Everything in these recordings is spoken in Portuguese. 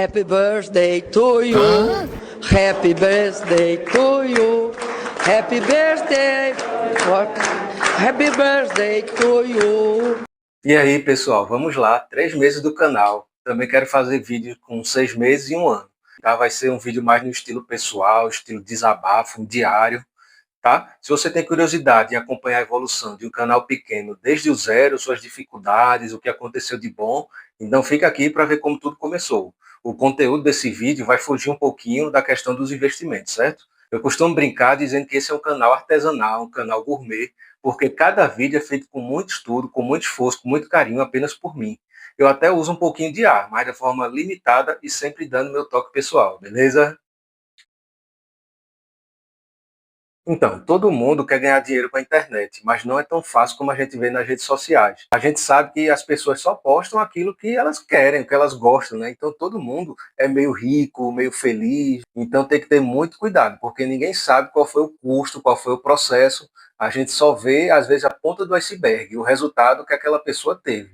Happy birthday to you. Happy birthday to you. Happy birthday. Happy birthday to you. E aí, pessoal, vamos lá. 3 meses do canal. Também quero fazer vídeo com 6 meses e 1 ano. Tá? Vai ser um vídeo mais no estilo pessoal, estilo desabafo, um diário. Tá? Se você tem curiosidade em acompanhar a evolução de um canal pequeno desde o zero, suas dificuldades, o que aconteceu de bom, então fica aqui para ver como tudo começou. O conteúdo desse vídeo vai fugir um pouquinho da questão dos investimentos, certo? Eu costumo brincar dizendo que esse é um canal artesanal, um canal gourmet, porque cada vídeo é feito com muito estudo, com muito esforço, com muito carinho, apenas por mim. Eu até uso um pouquinho de ar, mas de forma limitada e sempre dando meu toque pessoal, beleza? Então, todo mundo quer ganhar dinheiro com a internet, mas não é tão fácil como a gente vê nas redes sociais. A gente sabe que as pessoas só postam aquilo que elas querem, o que elas gostam, né? Então todo mundo é meio rico, meio feliz. Então tem que ter muito cuidado, porque ninguém sabe qual foi o custo, qual foi o processo. A gente só vê, às vezes, a ponta do iceberg, o resultado que aquela pessoa teve.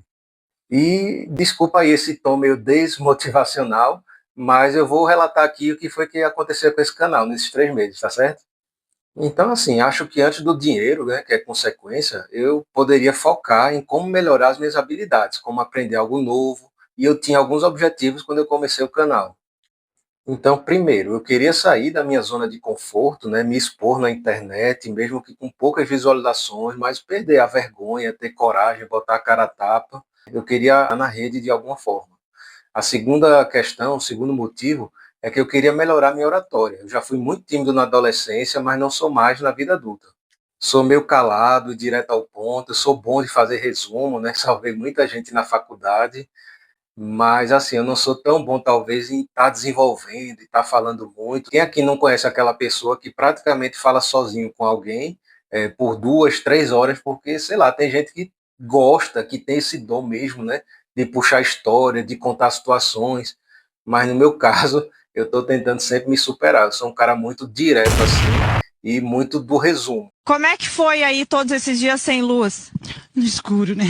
E desculpa aí esse tom meio desmotivacional, mas eu vou relatar aqui o que foi que aconteceu com esse canal nesses 3 meses, tá certo? Então, assim, acho que antes do dinheiro, né, que é consequência, eu poderia focar em como melhorar as minhas habilidades, como aprender algo novo, e eu tinha alguns objetivos quando eu comecei o canal. Então, primeiro, eu queria sair da minha zona de conforto, né, me expor na internet, mesmo que com poucas visualizações, mas perder a vergonha, ter coragem, botar a cara a tapa. Eu queria estar na rede de alguma forma. A segunda questão, o segundo motivo, é que eu queria melhorar minha oratória. Eu já fui muito tímido na adolescência, mas não sou mais na vida adulta. Sou meio calado, direto ao ponto, eu sou bom de fazer resumo, né? Salvei muita gente na faculdade, mas assim, eu não sou tão bom talvez em estar desenvolvendo e estar falando muito. Quem aqui não conhece aquela pessoa que praticamente fala sozinho com alguém por 2, 3 horas, porque, sei lá, tem gente que gosta, que tem esse dom mesmo, né? De puxar história, de contar situações, mas no meu caso, eu estou tentando sempre me superar. Eu sou um cara muito direto assim e muito do resumo. Como é que foi aí todos esses dias sem luz? No escuro, né?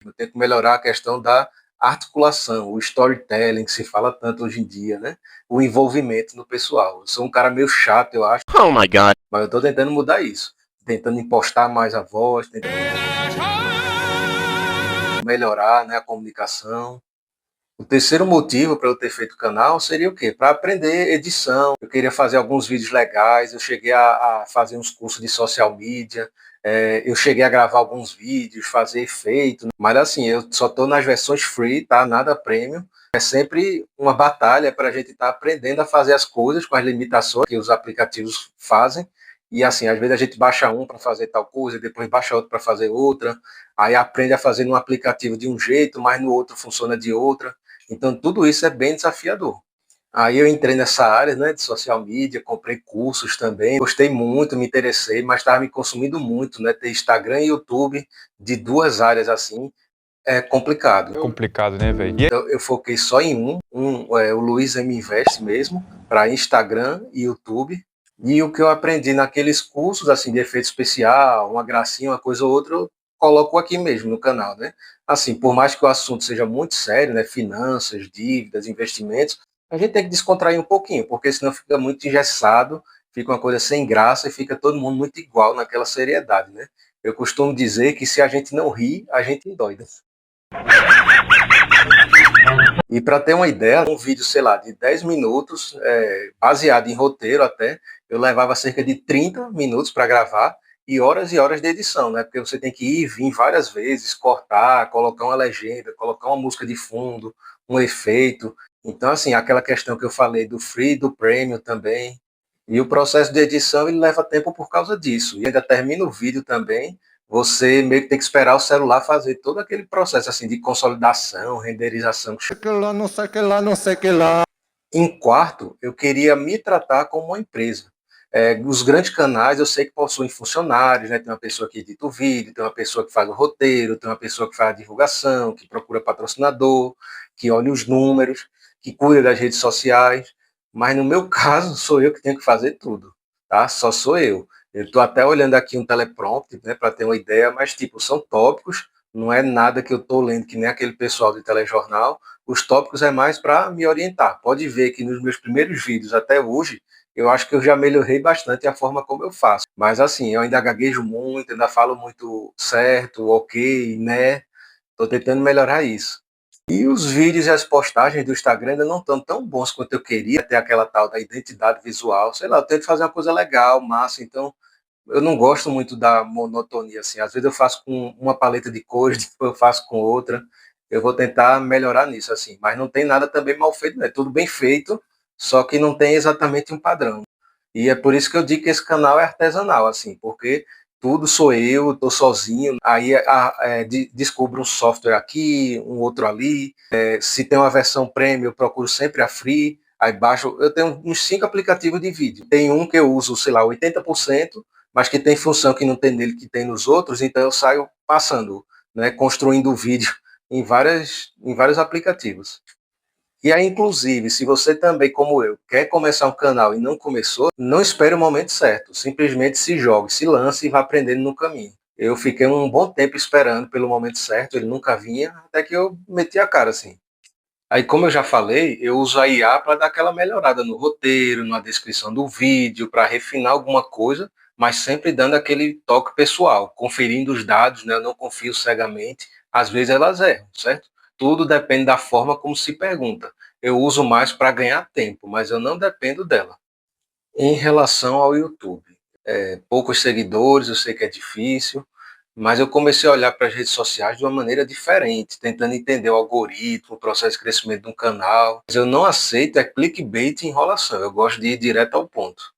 Eu tento melhorar a questão da articulação, o storytelling, que se fala tanto hoje em dia, né? O envolvimento no pessoal. Eu sou um cara meio chato, eu acho. Oh my God. Mas eu estou tentando mudar isso. Tentando impostar mais a voz, tentando melhorar, né, a comunicação. O terceiro motivo para eu ter feito o canal seria o quê? Para aprender edição. Eu queria fazer alguns vídeos legais, eu cheguei a fazer uns cursos de social media, eu cheguei a gravar alguns vídeos, fazer efeito, mas assim, eu só estou nas versões free, tá? Nada premium. É sempre uma batalha para a gente estar aprendendo a fazer as coisas com as limitações que os aplicativos fazem. E assim, às vezes a gente baixa um para fazer tal coisa, depois baixa outro para fazer outra, aí aprende a fazer num aplicativo de um jeito, mas no outro funciona de outra. Então, tudo isso é bem desafiador. Aí eu entrei nessa área, né, de social media, comprei cursos também, gostei muito, me interessei, mas estava me consumindo muito, né, ter Instagram e YouTube de 2 áreas assim, é complicado. Complicado, né, velho? Então, eu foquei só em o Luiz M Invest mesmo, para Instagram e YouTube. E o que eu aprendi naqueles cursos, assim, de efeito especial, uma gracinha, uma coisa ou outra, eu coloco aqui mesmo no canal, né? Assim, por mais que o assunto seja muito sério, né? Finanças, dívidas, investimentos, a gente tem que descontrair um pouquinho, porque senão fica muito engessado, fica uma coisa sem graça e fica todo mundo muito igual naquela seriedade, né? Eu costumo dizer que se a gente não ri, a gente endoida. E para ter uma ideia, um vídeo, sei lá, de 10 minutos, baseado em roteiro até, eu levava cerca de 30 minutos para gravar e horas de edição, né? Porque você tem que ir e vir várias vezes, cortar, colocar uma legenda, colocar uma música de fundo, um efeito. Então, assim, aquela questão que eu falei do free, do premium também. E o processo de edição, ele leva tempo por causa disso. E ainda termina o vídeo também, você meio que tem que esperar o celular fazer todo aquele processo assim de consolidação, renderização. Não sei que lá, não sei que lá. Em quarto, eu queria me tratar como uma empresa. Os grandes canais eu sei que possuem funcionários, né? Tem uma pessoa que edita o vídeo, tem uma pessoa que faz o roteiro, tem uma pessoa que faz a divulgação, que procura patrocinador, que olha os números, que cuida das redes sociais. Mas no meu caso, sou eu que tenho que fazer tudo, tá? Só sou eu. Eu estou até olhando aqui um teleprompter, né, para ter uma ideia, mas tipo, são tópicos, não é nada que eu estou lendo que nem aquele pessoal de telejornal. Os tópicos é mais para me orientar. Pode ver que nos meus primeiros vídeos até hoje, eu acho que eu já melhorei bastante a forma como eu faço. Mas assim, eu ainda gaguejo muito, ainda falo muito certo, ok, né? Estou tentando melhorar isso. E os vídeos e as postagens do Instagram ainda não estão tão bons quanto eu queria, ter aquela tal da identidade visual. Sei lá, eu tento fazer uma coisa legal, massa, então eu não gosto muito da monotonia, assim. Às vezes eu faço com uma paleta de cores, depois eu faço com outra. Eu vou tentar melhorar nisso, assim. Mas não tem nada também mal feito, né? Tudo bem feito, só que não tem exatamente um padrão. E é por isso que eu digo que esse canal é artesanal, assim, porque tudo sou eu, estou sozinho. Aí descubro um software aqui, um outro ali. Se tem uma versão premium, eu procuro sempre a free. Aí baixo, eu tenho uns 5 aplicativos de vídeo. Tem um que eu uso, sei lá, 80%, mas que tem função que não tem nele, que tem nos outros, então eu saio passando, né, construindo o vídeo em vários aplicativos. E aí, inclusive, se você também, como eu, quer começar um canal e não começou, não espere o momento certo. Simplesmente se jogue, se lance e vá aprendendo no caminho. Eu fiquei um bom tempo esperando pelo momento certo, ele nunca vinha, até que eu meti a cara assim. Aí, como eu já falei, eu uso a IA para dar aquela melhorada no roteiro, na descrição do vídeo, para refinar alguma coisa, mas sempre dando aquele toque pessoal, conferindo os dados, né? Eu não confio cegamente. Às vezes elas erram, certo? Tudo depende da forma como se pergunta. Eu uso mais para ganhar tempo, mas eu não dependo dela. Em relação ao YouTube, poucos seguidores, eu sei que é difícil, mas eu comecei a olhar para as redes sociais de uma maneira diferente, tentando entender o algoritmo, o processo de crescimento de um canal. Mas eu não aceito clickbait e enrolação, eu gosto de ir direto ao ponto.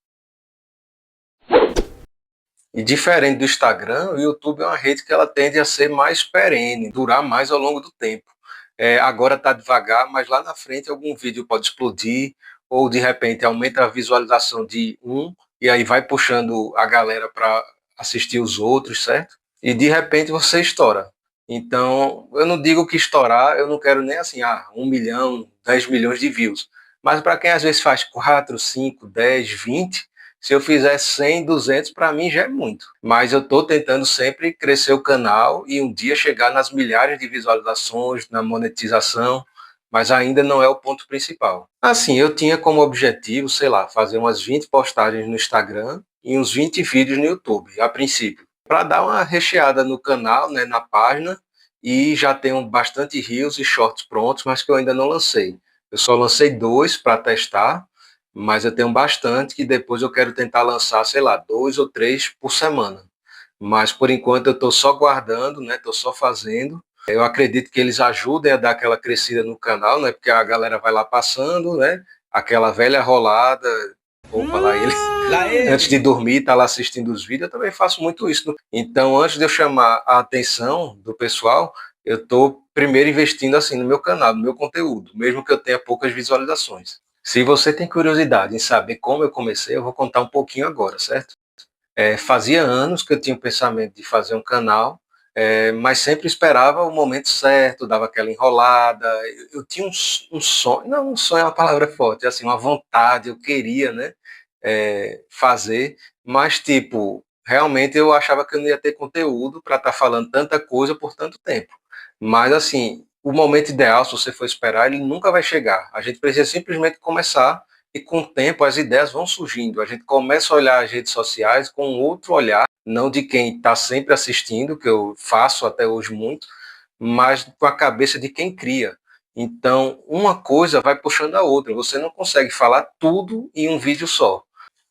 E diferente do Instagram, o YouTube é uma rede que ela tende a ser mais perene, durar mais ao longo do tempo. Agora está devagar, mas lá na frente algum vídeo pode explodir, ou de repente aumenta a visualização de um, e aí vai puxando a galera para assistir os outros, certo? E de repente você estoura. Então, eu não digo que estourar, eu não quero nem assim, 1 milhão, 10 milhões de views. Mas para quem às vezes faz 4, 5, 10, 20, se eu fizer 100, 200, para mim já é muito. Mas eu estou tentando sempre crescer o canal e um dia chegar nas milhares de visualizações, na monetização, mas ainda não é o ponto principal. Assim, eu tinha como objetivo, sei lá, fazer umas 20 postagens no Instagram e uns 20 vídeos no YouTube, a princípio, para dar uma recheada no canal, né, na página, e já tenho bastante reels e shorts prontos, mas que eu ainda não lancei. Eu só lancei 2 para testar, mas eu tenho bastante que depois eu quero tentar lançar, sei lá, 2 ou 3 por semana. Mas por enquanto eu estou só guardando, né? Estou só fazendo. Eu acredito que eles ajudem a dar aquela crescida no canal, né? Porque a galera vai lá passando, né? Aquela velha rolada. Opa, lá ele. Antes de dormir, tá lá assistindo os vídeos, eu também faço muito isso. Então, antes de eu chamar a atenção do pessoal, eu estou primeiro investindo assim no meu canal, no meu conteúdo, mesmo que eu tenha poucas visualizações. Se você tem curiosidade em saber como eu comecei, eu vou contar um pouquinho agora, certo? Fazia anos que eu tinha o pensamento de fazer um canal, mas sempre esperava o momento certo, dava aquela enrolada. Eu tinha um sonho, não, um sonho é uma palavra forte, assim, uma vontade, eu queria, né, fazer, mas, tipo, realmente eu achava que eu não ia ter conteúdo para estar falando tanta coisa por tanto tempo. Mas, assim, o momento ideal, se você for esperar, ele nunca vai chegar. A gente precisa simplesmente começar e com o tempo as ideias vão surgindo. A gente começa a olhar as redes sociais com outro olhar, não de quem está sempre assistindo, que eu faço até hoje muito, mas com a cabeça de quem cria. Então, uma coisa vai puxando a outra. Você não consegue falar tudo em um vídeo só.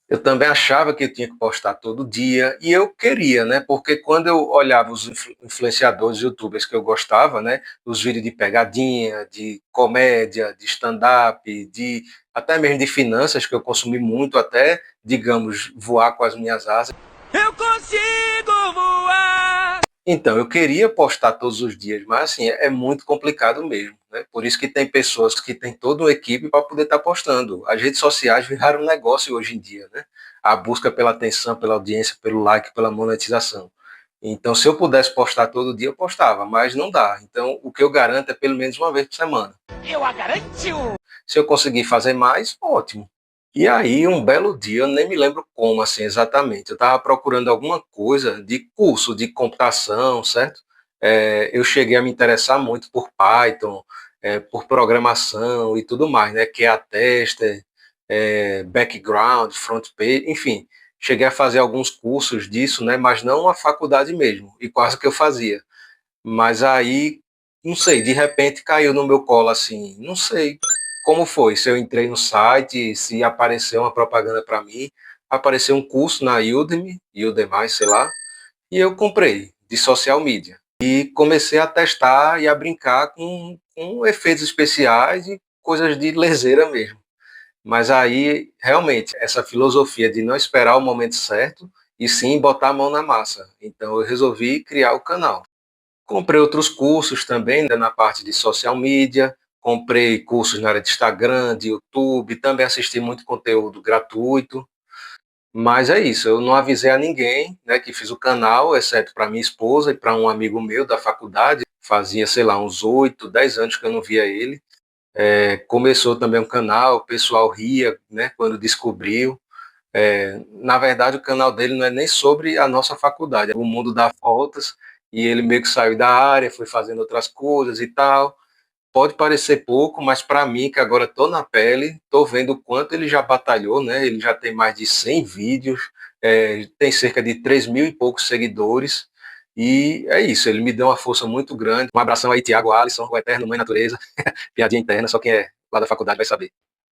Eu também achava que eu tinha que postar todo dia, e eu queria, né? Porque quando eu olhava os influenciadores, youtubers que eu gostava, né? Os vídeos de pegadinha, de comédia, de stand-up, de até mesmo de finanças, que eu consumi muito, até, digamos, voar com as minhas asas. Eu consigo voar! Então, eu queria postar todos os dias, mas assim, é muito complicado mesmo, né? Por isso que tem pessoas que têm toda uma equipe para poder estar postando. As redes sociais viraram um negócio hoje em dia, né? A busca pela atenção, pela audiência, pelo like, pela monetização. Então, se eu pudesse postar todo dia, eu postava, mas não dá. Então, o que eu garanto é pelo menos uma vez por semana. Eu a garanto! Se eu conseguir fazer mais, ótimo. E aí, um belo dia, eu nem me lembro como, assim, exatamente. Eu estava procurando alguma coisa de curso de computação, certo? Eu cheguei a me interessar muito por Python, por programação e tudo mais, né? QA Tester, background, front page, enfim. Cheguei a fazer alguns cursos disso, né? Mas não a faculdade mesmo, e quase que eu fazia. Mas aí, não sei, de repente caiu no meu colo assim, não sei como foi, se eu entrei no site, se apareceu uma propaganda para mim, apareceu um curso na Udemy, Udemy, sei lá, e eu comprei, de social media. E comecei a testar e a brincar com efeitos especiais e coisas de leseira mesmo. Mas aí, realmente, essa filosofia de não esperar o momento certo e sim botar a mão na massa. Então eu resolvi criar o canal. Comprei outros cursos também, né, na parte de social media, comprei cursos na área de Instagram, de YouTube, também assisti muito conteúdo gratuito. Mas é isso, eu não avisei a ninguém, né, que fiz o canal, exceto para minha esposa e para um amigo meu da faculdade. Fazia, sei lá, uns 8, 10 anos que eu não via ele. Começou também um canal, o pessoal ria, né, quando descobriu. Na verdade, o canal dele não é nem sobre a nossa faculdade, é o mundo dá voltas, e ele meio que saiu da área, foi fazendo outras coisas e tal. Pode parecer pouco, mas para mim, que agora estou na pele, estou vendo o quanto ele já batalhou, né? Ele já tem mais de 100 vídeos, tem cerca de 3 mil e poucos seguidores, e é isso, ele me deu uma força muito grande. Um abração aí, Tiago Alisson, o Eterno Mãe Natureza, piadinha interna, só quem é lá da faculdade vai saber.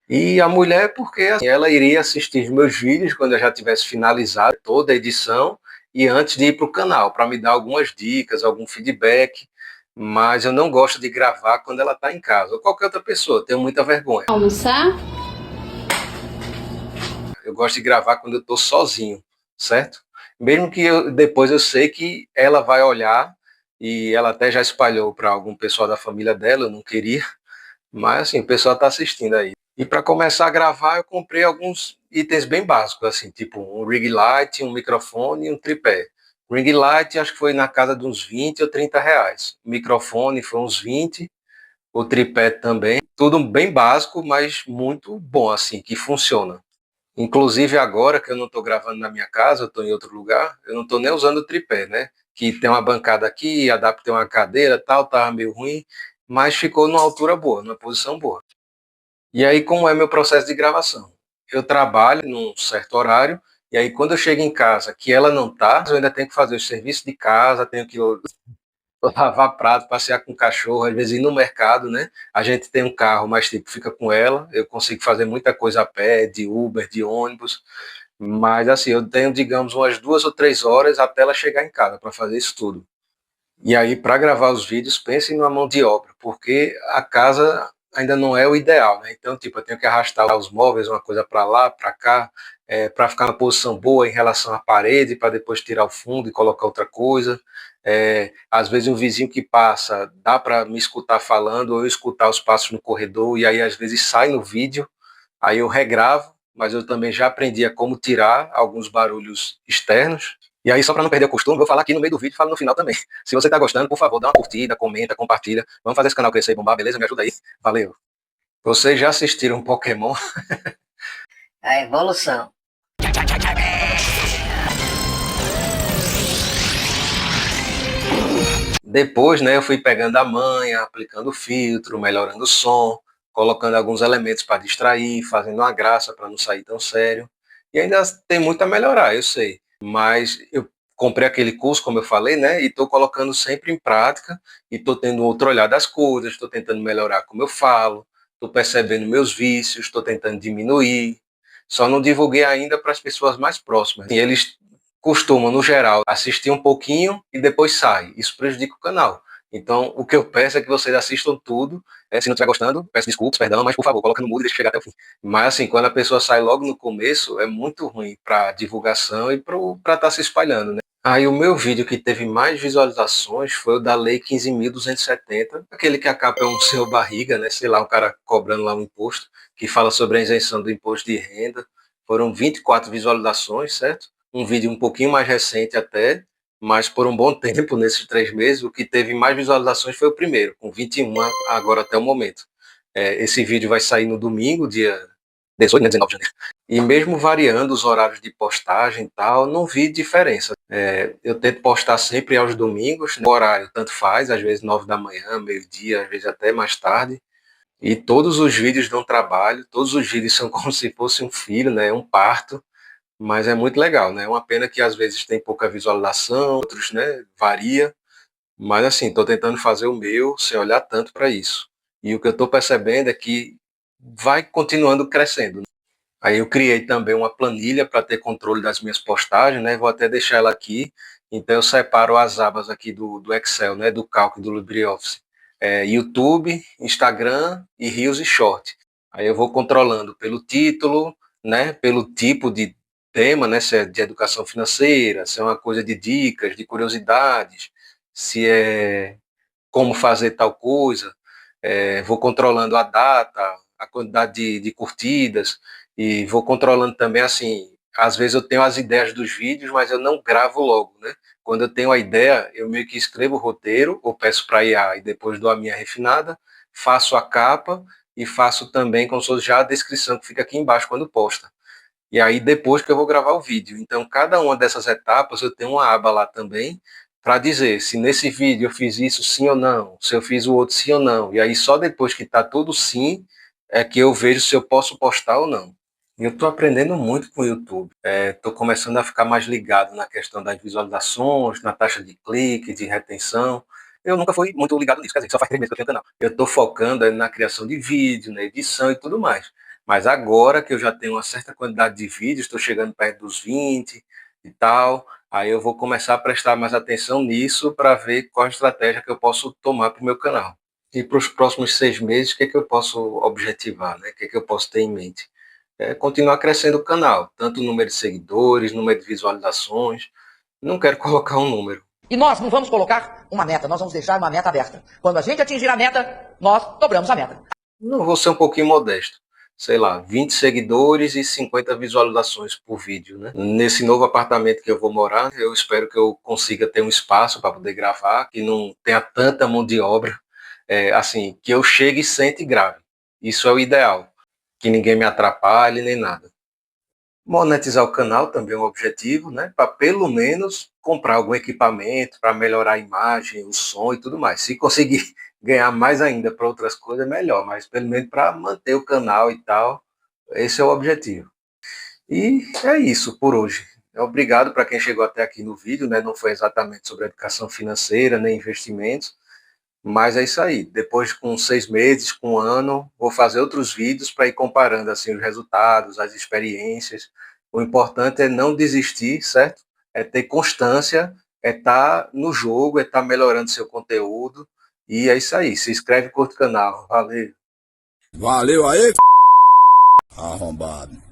E a mulher, porque assim, ela iria assistir os meus vídeos quando eu já tivesse finalizado toda a edição e antes de ir para o canal, para me dar algumas dicas, algum feedback. Mas eu não gosto de gravar quando ela está em casa, ou qualquer outra pessoa, tenho muita vergonha. Almoçar? Eu gosto de gravar quando eu estou sozinho, certo? Mesmo que depois eu sei que ela vai olhar, e ela até já espalhou para algum pessoal da família dela, eu não queria, mas assim, o pessoal está assistindo aí. E para começar a gravar, eu comprei alguns itens bem básicos, assim, tipo um ring light, um microfone e um tripé. Ring light acho que foi na casa de uns 20 ou 30 reais. O microfone foi uns 20, o tripé também. Tudo bem básico, mas muito bom, assim, que funciona. Inclusive agora que eu não estou gravando na minha casa, eu estou em outro lugar, eu não estou nem usando o tripé, né? Que tem uma bancada aqui, adaptei uma cadeira, tal, tava meio ruim, mas ficou numa altura boa, numa posição boa. E aí, como é meu processo de gravação? Eu trabalho num certo horário, e aí quando eu chego em casa, que ela não tá, eu ainda tenho que fazer o serviço de casa, tenho que lavar prato, passear com o cachorro, às vezes ir no mercado, né? A gente tem um carro, mas tipo, fica com ela, eu consigo fazer muita coisa a pé, de Uber, de ônibus, mas assim, eu tenho, digamos, umas 2 ou 3 horas até ela chegar em casa para fazer isso tudo. E aí, para gravar os vídeos, pense numa mão de obra, porque a casa ainda não é o ideal, né? Então, tipo, eu tenho que arrastar os móveis, uma coisa para lá, para cá, para ficar na posição boa em relação à parede, para depois tirar o fundo e colocar outra coisa. Às vezes, um vizinho que passa, dá para me escutar falando, ou eu escutar os passos no corredor, e aí, às vezes, sai no vídeo, aí eu regravo, mas eu também já aprendi a como tirar alguns barulhos externos. E aí, só para não perder o costume, vou falar aqui no meio do vídeo e falo no final também. Se você está gostando, por favor, dá uma curtida, comenta, compartilha. Vamos fazer esse canal crescer e bombar, beleza? Me ajuda aí. Valeu. Vocês já assistiram Pokémon? A evolução. Depois, né, eu fui pegando a manha, aplicando filtro, melhorando o som, colocando alguns elementos para distrair, fazendo uma graça para não sair tão sério. E ainda tem muito a melhorar, eu sei. Mas eu comprei aquele curso, como eu falei, né, e estou colocando sempre em prática, e estou tendo outro olhar das coisas, estou tentando melhorar como eu falo, estou percebendo meus vícios, estou tentando diminuir. Só não divulguei ainda para as pessoas mais próximas. E eles costumam, no geral, assistir um pouquinho e depois sai. Isso prejudica o canal. Então, o que eu peço é que vocês assistam tudo. Se não estiver gostando, peço desculpas, perdão, mas por favor, coloca no mudo e deixa chegar até o fim. Mas assim, quando a pessoa sai logo no começo, é muito ruim para divulgação e para estar se espalhando, né? Aí o meu vídeo que teve mais visualizações foi o da Lei 15.270, aquele que a capa é um seu barriga, né? Sei lá, um cara cobrando lá um imposto, que fala sobre a isenção do imposto de renda. Foram 24 visualizações, certo? Um vídeo um pouquinho mais recente até, mas por um bom tempo, nesses 3 meses, o que teve mais visualizações foi o primeiro, com 21 agora até o momento. Esse vídeo vai sair no domingo, dia 18, né, 19 de janeiro. E mesmo variando os horários de postagem e tal, não vi diferença. Eu tento postar sempre aos domingos, né, o horário tanto faz, às vezes 9 da manhã, meio-dia, às vezes até mais tarde. E todos os vídeos dão trabalho, todos os vídeos são como se fosse um filho, né, um parto, mas é muito legal, né? É uma pena que às vezes tem pouca visualização, outros, né, varia, mas assim, estou tentando fazer o meu sem olhar tanto para isso. E o que eu estou percebendo é que vai continuando crescendo. Aí eu criei também uma planilha para ter controle das minhas postagens, né? Vou até deixar ela aqui. Então eu separo as abas aqui do Excel, né? Do cálculo do LibreOffice. YouTube, Instagram e Reels e Short. Aí eu vou controlando pelo título, né? Pelo tipo de tema, né? Se é de educação financeira, se é uma coisa de dicas, de curiosidades, se é como fazer tal coisa. Vou controlando a data, a quantidade de curtidas e vou controlando também, assim, às vezes eu tenho as ideias dos vídeos, mas eu não gravo logo, né? Quando eu tenho a ideia, eu meio que escrevo o roteiro, ou peço para IA e depois dou a minha refinada, faço a capa e faço também como se fosse já a descrição que fica aqui embaixo quando posta. E aí depois que eu vou gravar o vídeo. Então, cada uma dessas etapas eu tenho uma aba lá também para dizer se nesse vídeo eu fiz isso sim ou não, se eu fiz o outro sim ou não. E aí só depois que está tudo sim é que eu vejo se eu posso postar ou não. E eu estou aprendendo muito com o YouTube. Estou começando a ficar mais ligado na questão das visualizações, na taxa de clique, de retenção. Eu nunca fui muito ligado nisso, quer dizer, só faz 3 meses que eu tenho canal. Eu estou focando na criação de vídeo, na edição e tudo mais. Mas agora que eu já tenho uma certa quantidade de vídeos, estou chegando perto dos 20 e tal, aí eu vou começar a prestar mais atenção nisso para ver qual a estratégia que eu posso tomar para o meu canal. E para os próximos 6 meses, o que é que eu posso objetivar, né? O que é que eu posso ter em mente? Continuar crescendo o canal, tanto o número de seguidores, número de visualizações. Não quero colocar um número. E nós não vamos colocar uma meta, nós vamos deixar uma meta aberta. Quando a gente atingir a meta, nós dobramos a meta. Não vou ser um pouquinho modesto. Sei lá, 20 seguidores e 50 visualizações por vídeo, né? Nesse novo apartamento que eu vou morar, eu espero que eu consiga ter um espaço para poder gravar, que não tenha tanta mão de obra, assim, que eu chegue e sente e grave. Isso é o ideal, que ninguém me atrapalhe nem nada. Monetizar o canal também é um objetivo, né? Para pelo menos comprar algum equipamento para melhorar a imagem, o som e tudo mais. Se conseguir ganhar mais ainda para outras coisas, é melhor, mas pelo menos para manter o canal e tal, esse é o objetivo. E é isso por hoje. Obrigado para quem chegou até aqui no vídeo, né? Não foi exatamente sobre educação financeira nem investimentos, mas é isso aí. Depois, com 6 meses, com um ano, vou fazer outros vídeos para ir comparando assim, os resultados, as experiências. O importante é não desistir, certo? É ter constância, é estar no jogo, é estar melhorando seu conteúdo. E é isso aí. Se inscreve e curte o canal. Valeu. Valeu aí, arrombado.